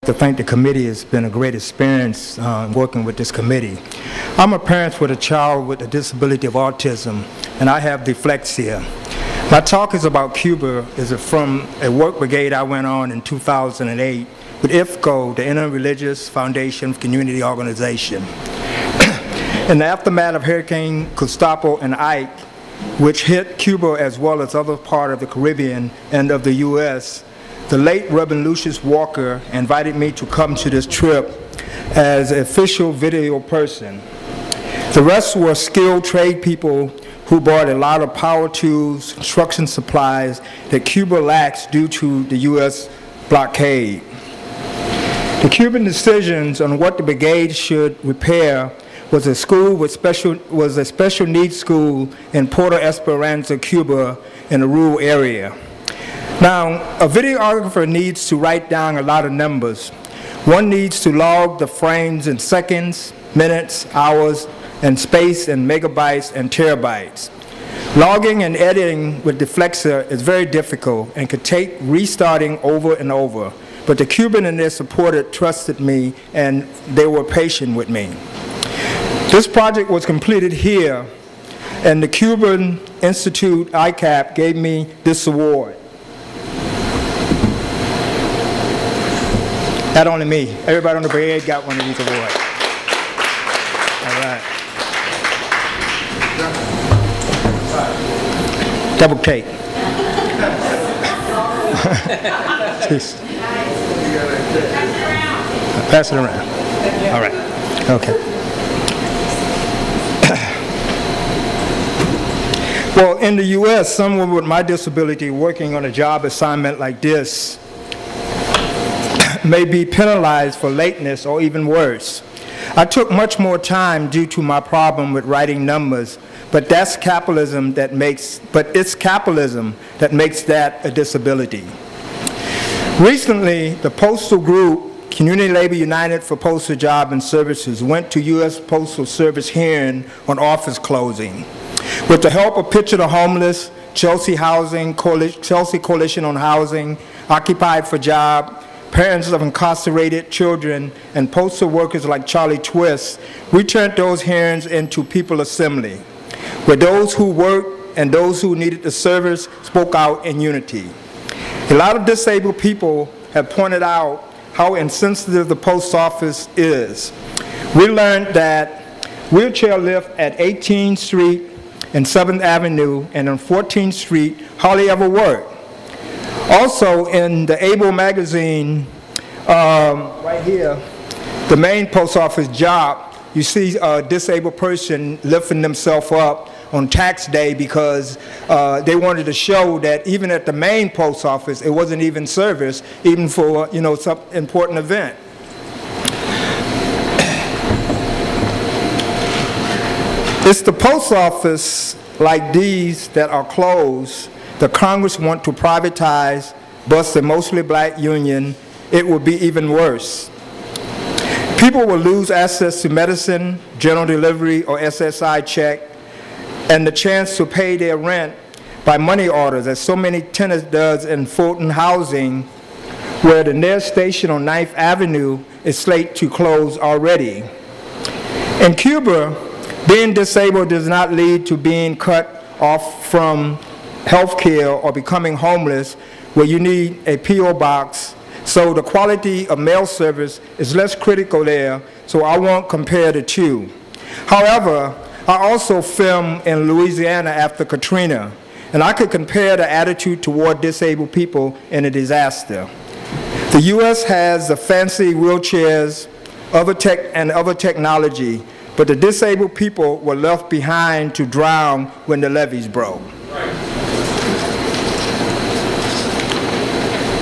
I think the committee has been a great experience working with this committee. I'm a parent with a child with a disability of autism, and I have dyslexia. My talk is about Cuba, is from a work brigade I went on in 2008 with IFCO, the Interreligious Foundation Community Organization. In the aftermath of Hurricane Gustavo and Ike, which hit Cuba as well as other parts of the Caribbean and of the U.S., the late Reverend Lucius Walker invited me to come to this trip as an official video person. The rest were skilled trade people who brought a lot of power tools, construction supplies that Cuba lacks due to the U.S. blockade. The Cuban decisions on what the brigade should repair was a special needs school in Puerto Esperanza, Cuba, in a rural area. Now, a videographer needs to write down a lot of numbers. One needs to log the frames in seconds, minutes, hours, and space in megabytes and terabytes. Logging and editing with dyslexia is very difficult and could take restarting over and over. But the Cuban and their supporters trusted me, and they were patient with me. This project was completed here, and the Cuban Institute, ICAP, gave me this award. Not only me, everybody on the brigade got one of these awards. All right. Double cake. Pass it around. All right. Okay. Well, in the U.S., someone with my disability working on a job assignment like this may be penalized for lateness or even worse. I took much more time due to my problem with writing numbers, but it's capitalism that makes that a disability. Recently, the postal group, Community Labor United for Postal Job and Services, went to U.S. Postal Service hearing on office closing. With the help of Picture the Homeless, Chelsea Coalition on Housing, Occupied for Job, parents of incarcerated children, and postal workers like Charlie Twist, we turned those hearings into People Assembly, where those who worked and those who needed the service spoke out in unity. A lot of disabled people have pointed out how insensitive the post office is. We learned that wheelchair lift at 18th Street and 7th Avenue and on 14th Street hardly ever worked. Also, in the Able magazine, right here, the main post office job, you see a disabled person lifting themselves up on tax day because they wanted to show that even at the main post office, it wasn't even service, even for some important event. It's the post office like these that are closed the Congress want to privatize, bust a mostly black union. It will be even worse. People will lose access to medicine, general delivery, or SSI check, and the chance to pay their rent by money orders, as so many tenants does in Fulton Housing, where the nearest station on 9th Avenue is slated to close already. In Cuba, being disabled does not lead to being cut off from health care or becoming homeless, where you need a P.O. box. So the quality of mail service is less critical there, so I won't compare the two. However, I also filmed in Louisiana after Katrina, and I could compare the attitude toward disabled people in a disaster. The U.S. has the fancy wheelchairs and other technology, but the disabled people were left behind to drown when the levees broke.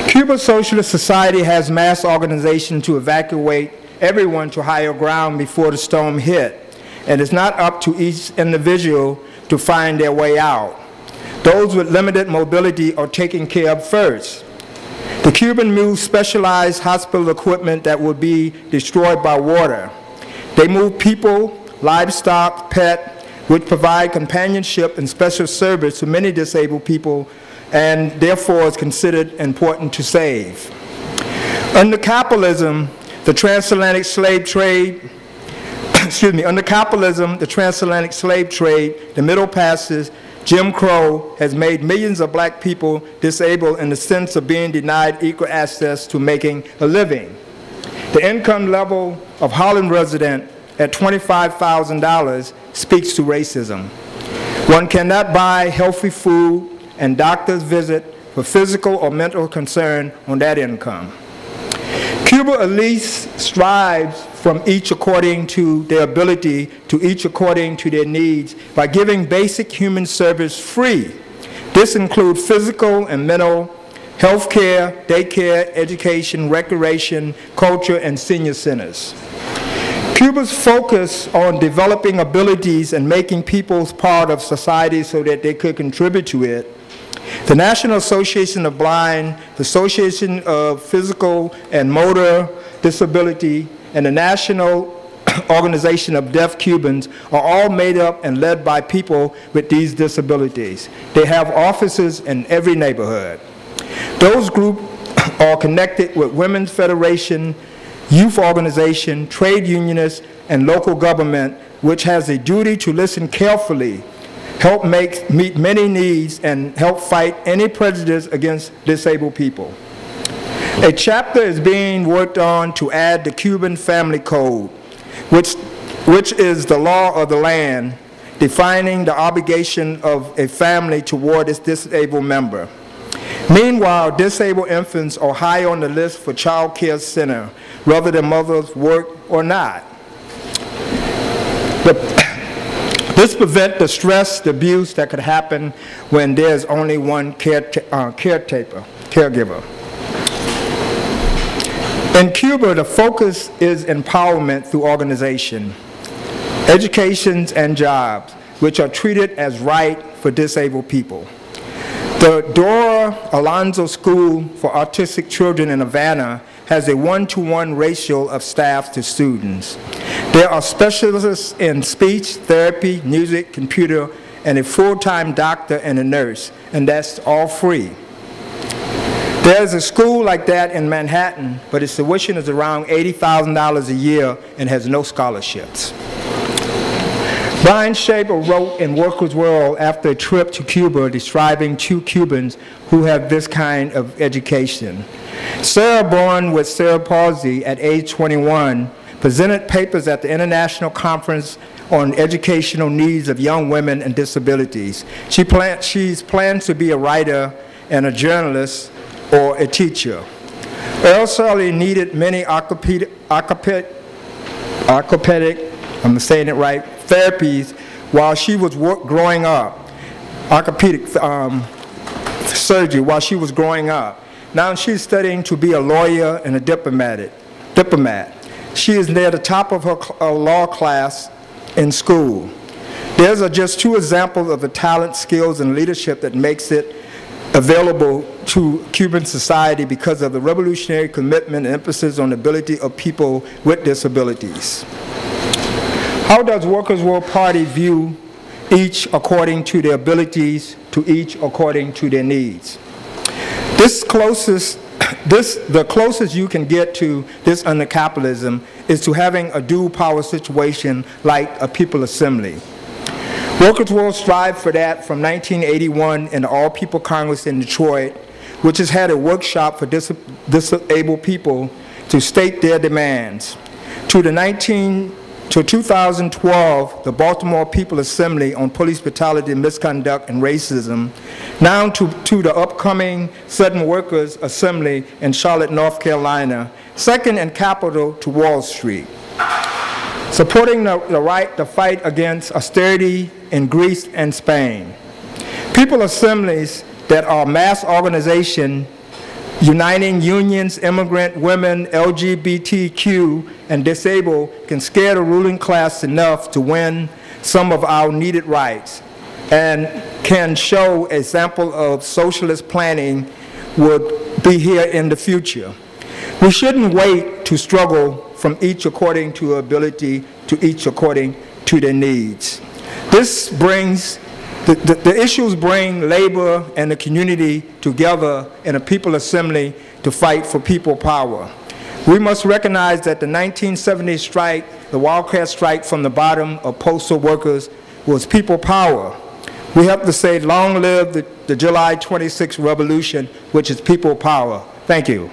Cuba Socialist Society has mass organization to evacuate everyone to higher ground before the storm hit, and it's not up to each individual to find their way out. Those with limited mobility are taken care of first. The Cuban moved specialized hospital equipment that would be destroyed by water. They move people, livestock, pet, which provide companionship and special service to many disabled people, and therefore is considered important to save. Under capitalism, the transatlantic slave trade, under capitalism, the transatlantic slave trade, the Middle Passage, Jim Crow has made millions of black people disabled in the sense of being denied equal access to making a living. The income level of Harlem resident at $25,000 speaks to racism. One cannot buy healthy food and doctor's visit for physical or mental concern on that income. Cuba at least strives from each according to their ability to each according to their needs by giving basic human service free. This includes physical and mental health care, daycare, education, recreation, culture, and senior centers. Cuba's focus on developing abilities and making people part of society so that they could contribute to it. The National Association of Blind, the Association of Physical and Motor Disability, and the National Organization of Deaf Cubans are all made up and led by people with these disabilities. They have offices in every neighborhood. Those groups are connected with Women's Federation, youth organization, trade unionists, and local government, which has a duty to listen carefully, help meet many needs, and help fight any prejudice against disabled people. A chapter is being worked on to add the Cuban Family Code, which is the law of the land, defining the obligation of a family toward its disabled member. Meanwhile, disabled infants are high on the list for child care center, whether their mothers work or not. This prevents the stress, the abuse that could happen when there's only one caregiver. In Cuba, the focus is empowerment through organization, education, and jobs, which are treated as right for disabled people. The Dora Alonso School for Autistic Children in Havana has a 1-to-1 ratio of staff to students. There are specialists in speech, therapy, music, computer, and a full-time doctor and a nurse, and that's all free. There's a school like that in Manhattan, but its tuition is around $80,000 a year and has no scholarships. Brian Shaber wrote in Workers' World after a trip to Cuba describing 2 Cubans who have this kind of education. Sarah, born with cerebral palsy at age 21, presented papers at the International Conference on Educational Needs of Young Women and Disabilities. She's planned to be a writer and a journalist or a teacher. Earl Shirley needed many orthopedic, I'm saying it right, therapies while she was growing up, orthopedic surgery while she was growing up. Now she's studying to be a lawyer and a diplomat. She is near the top of her law class in school. These are just 2 examples of the talent, skills, and leadership that makes it available to Cuban society because of the revolutionary commitment and emphasis on the ability of people with disabilities. How does Workers' World Party view each according to their abilities, to each according to their needs? The closest you can get to this under capitalism is to having a dual power situation like a People Assembly. Workers' World strive for that from 1981 in the All-People Congress in Detroit, which has had a workshop for disabled people to state their demands. To 2012, the Baltimore People Assembly on Police Brutality, Misconduct, and Racism, now to the upcoming Southern Workers Assembly in Charlotte, North Carolina, second in capital to Wall Street. Supporting the fight against austerity in Greece and Spain. People assemblies that are mass organization uniting unions, immigrant, women, LGBTQ, and disabled can scare the ruling class enough to win some of our needed rights and can show a sample of socialist planning would be here in the future. We shouldn't wait to struggle from each according to ability to each according to their needs. This brings, the issues bring labor and the community together in a people assembly to fight for people power. We must recognize that the 1970 strike, the wildcat strike from the bottom of postal workers, was people power. We have to say, long live the July 26th revolution, which is people power. Thank you.